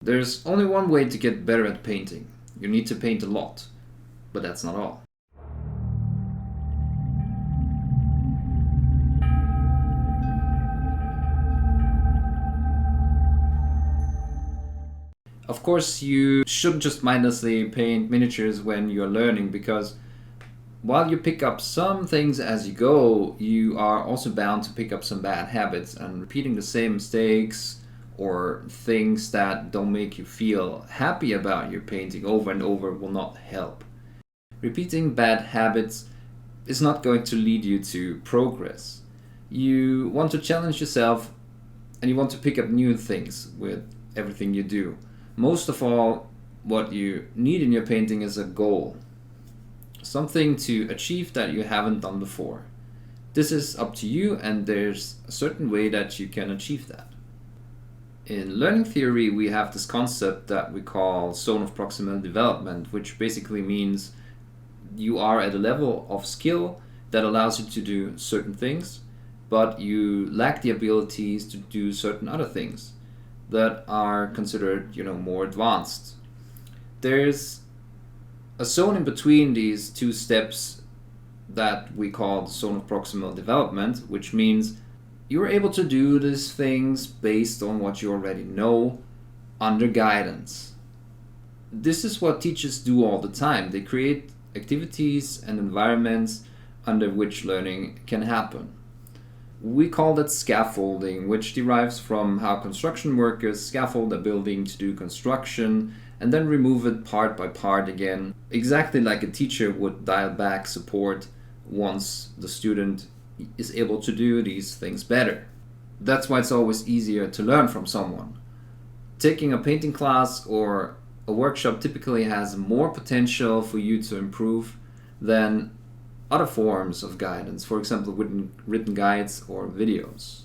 There's only one way to get better at painting. You need to paint a lot. But that's not all. Of course, you shouldn't just mindlessly paint miniatures when you're learning, because while you pick up some things as you go, you are also bound to pick up some bad habits, and repeating the same mistakes or things that don't make you feel happy about your painting over and over will not help. Repeating bad habits is not going to lead you to progress. You want to challenge yourself and you want to pick up new things with everything you do. Most of all, what you need in your painting is a goal. Something to achieve that you haven't done before. This is up to you, and there's a certain way that you can achieve that. In learning theory, we have this concept that we call zone of proximal development, which basically means you are at a level of skill that allows you to do certain things, but you lack the abilities to do certain other things that are considered, more advanced. There's a zone in between these two steps that we call the zone of proximal development, which means you're able to do these things based on what you already know under guidance. This is what teachers do all the time. They create activities and environments under which learning can happen. We call that scaffolding, which derives from how construction workers scaffold a building to do construction and then remove it part by part again, exactly like a teacher would dial back support once the student is able to do these things better. That's why it's always easier to learn from someone. Taking a painting class or a workshop typically has more potential for you to improve than other forms of guidance, for example, written guides or videos.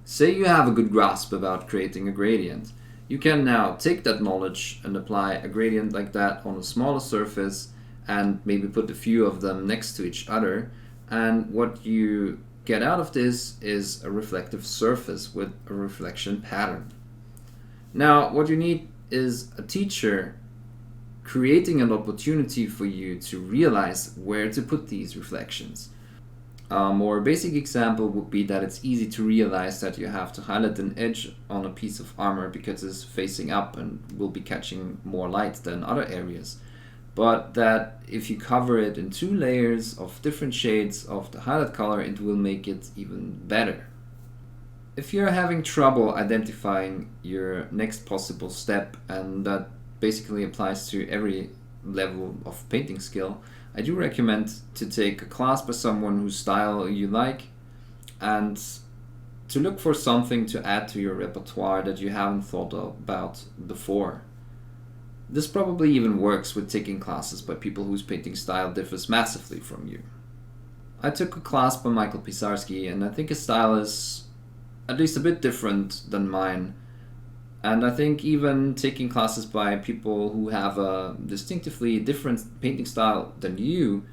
Say you have a good grasp about creating a gradient. You can now take that knowledge and apply a gradient like that on a smaller surface and maybe put a few of them next to each other. And what you get out of this is a reflective surface with a reflection pattern. Now, what you need is a teacher creating an opportunity for you to realize where to put these reflections. A more basic example would be that it's easy to realize that you have to highlight an edge on a piece of armor because it's facing up and will be catching more light than other areas. But that if you cover it in 2 layers of different shades of the highlight color, it will make it even better. If you're having trouble identifying your next possible step, and that basically applies to every level of painting skill, I do recommend to take a class by someone whose style you like and to look for something to add to your repertoire that you haven't thought about before. This probably even works with taking classes by people whose painting style differs massively from you. I took a class by Michael Pisarski, and I think his style is at least a bit different than mine. And I think even taking classes by people who have a distinctively different painting style than you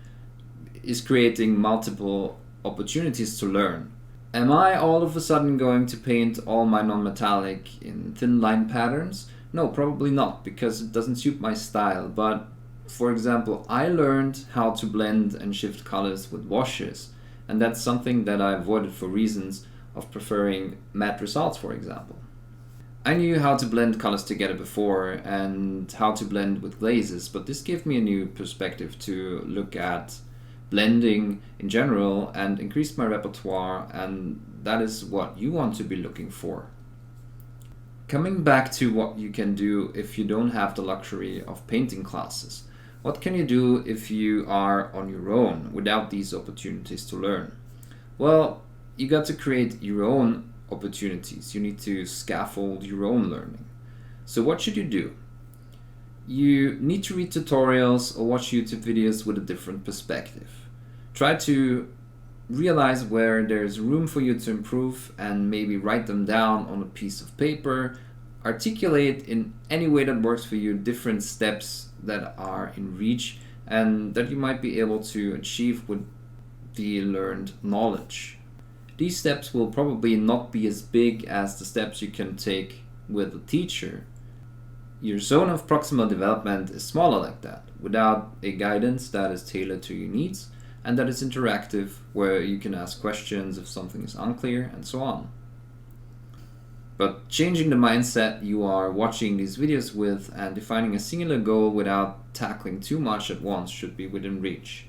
is creating multiple opportunities to learn. Am I all of a sudden going to paint all my non-metallic in thin line patterns? No, probably not, because it doesn't suit my style. But for example, I learned how to blend and shift colors with washes, and that's something that I avoided for reasons of preferring matte results, for example. I knew how to blend colors together before and how to blend with glazes, but this gave me a new perspective to look at blending in general and increased my repertoire, and that is what you want to be looking for. Coming back to what you can do if you don't have the luxury of painting classes. What can you do if you are on your own without these opportunities to learn? Well, you got to create your own opportunities. You need to scaffold your own learning. So what should you do? You need to read tutorials or watch YouTube videos with a different perspective. Try to realize where there's room for you to improve and maybe write them down on a piece of paper. Articulate in any way that works for you different steps that are in reach and that you might be able to achieve with the learned knowledge. These steps will probably not be as big as the steps you can take with a teacher, Your zone of proximal development is smaller like that, without a guidance that is tailored to your needs and that is interactive, where you can ask questions if something is unclear and so on. But changing the mindset you are watching these videos with and defining a singular goal without tackling too much at once should be within reach.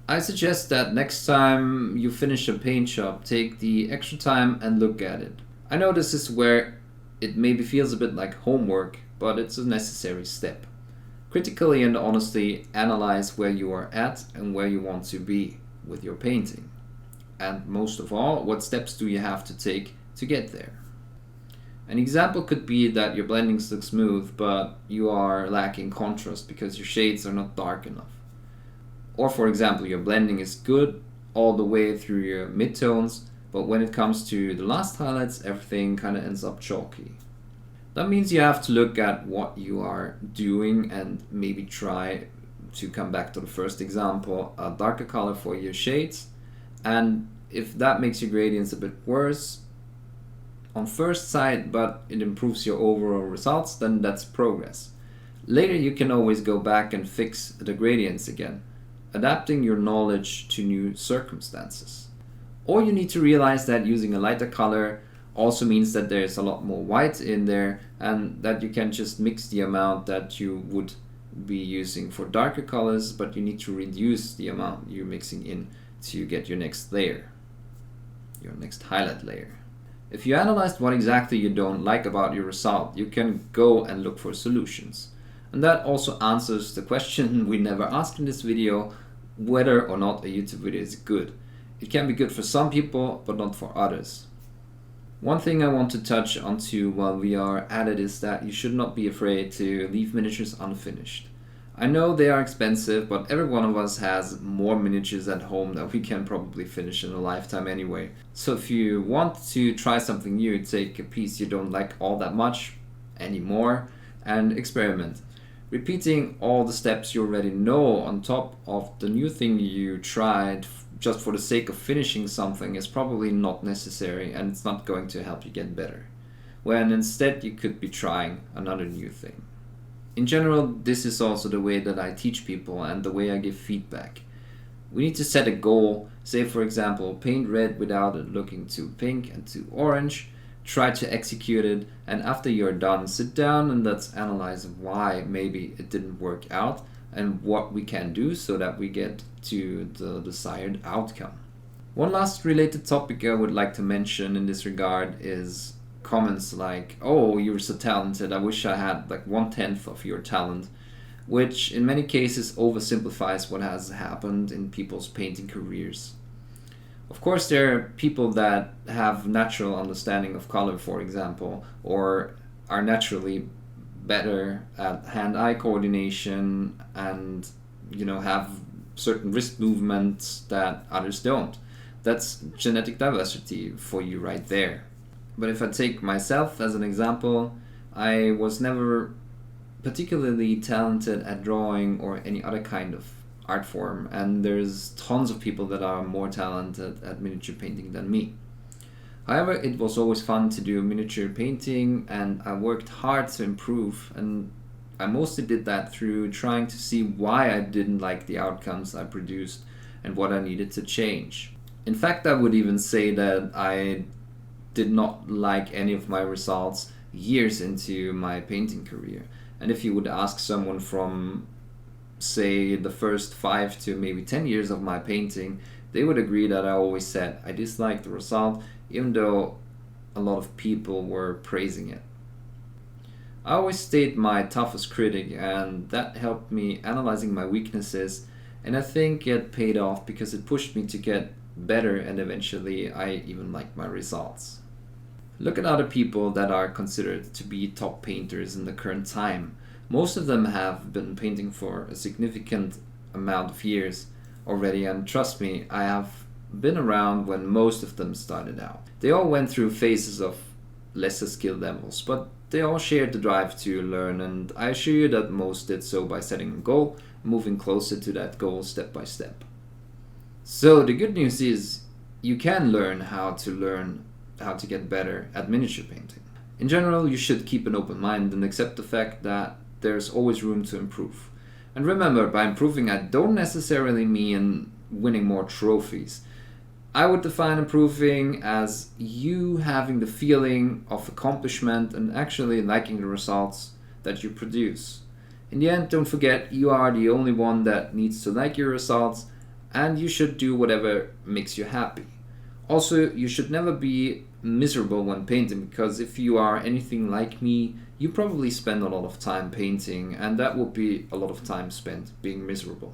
I suggest that next time you finish a paint job, take the extra time and look at it. I know this is where it maybe feels a bit like homework, but it's a necessary step. Critically and honestly analyze where you are at and where you want to be with your painting. And most of all, what steps do you have to take to get there? An example could be that your blendings look smooth, but you are lacking contrast because your shades are not dark enough. Or for example, your blending is good all the way through your midtones, but when it comes to the last highlights, everything kind of ends up chalky. That means you have to look at what you are doing and maybe try to come back to the first example, a darker color for your shades. And if that makes your gradients a bit worse on first sight, but it improves your overall results, then that's progress. Later you can always go back and fix the gradients again, adapting your knowledge to new circumstances. Or you need to realize that using a lighter color also means that there's a lot more white in there and that you can just mix the amount that you would be using for darker colors, but you need to reduce the amount you're mixing in to get your next layer, your next highlight layer. If you analyzed what exactly you don't like about your result, you can go and look for solutions. And that also answers the question we never asked in this video, whether or not a YouTube video is good. It can be good for some people, but not for others. One thing I want to touch onto while we are at it is that you should not be afraid to leave miniatures unfinished. I know they are expensive, but every one of us has more miniatures at home that we can probably finish in a lifetime anyway. So if you want to try something new, take a piece you don't like all that much anymore and experiment. Repeating all the steps you already know on top of the new thing you tried just for the sake of finishing something is probably not necessary, and it's not going to help you get better, when instead you could be trying another new thing. In general, this is also the way that I teach people and the way I give feedback. We need to set a goal, say for example, paint red without it looking too pink and too orange. Try to execute it, and after you're done, sit down and let's analyze why maybe it didn't work out and what we can do so that we get to the desired outcome. One last related topic I would like to mention in this regard is comments like, "Oh, you're so talented, I wish I had like 1/10 of your talent," which in many cases oversimplifies what has happened in people's painting careers. Of course, there are people that have natural understanding of color, for example, or are naturally better at hand-eye coordination and, have certain wrist movements that others don't. That's genetic diversity for you right there. But if I take myself as an example, I was never particularly talented at drawing or any other kind of art form, and there's tons of people that are more talented at miniature painting than me. However, it was always fun to do miniature painting, and I worked hard to improve, and I mostly did that through trying to see why I didn't like the outcomes I produced and what I needed to change. In fact, I would even say that I did not like any of my results years into my painting career. And if you would ask someone from, say, the first 5 to maybe 10 years of my painting, they would agree that I always said I disliked the result, even though a lot of people were praising it. I always stayed my toughest critic, and that helped me analyzing my weaknesses, and I think it paid off because it pushed me to get better, and eventually I even liked my results. Look at other people that are considered to be top painters in the current time. Most of them have been painting for a significant amount of years already, and trust me, I have been around when most of them started out. They all went through phases of lesser skill levels, but they all shared the drive to learn, and I assure you that most did so by setting a goal, moving closer to that goal step by step. So the good news is you can learn how to get better at miniature painting. In general, you should keep an open mind and accept the fact that there's always room to improve. And remember, by improving, I don't necessarily mean winning more trophies. I would define improving as you having the feeling of accomplishment and actually liking the results that you produce. In the end, don't forget, you are the only one that needs to like your results, and you should do whatever makes you happy. Also, you should never be miserable when painting, because if you are anything like me, you probably spend a lot of time painting, and that would be a lot of time spent being miserable.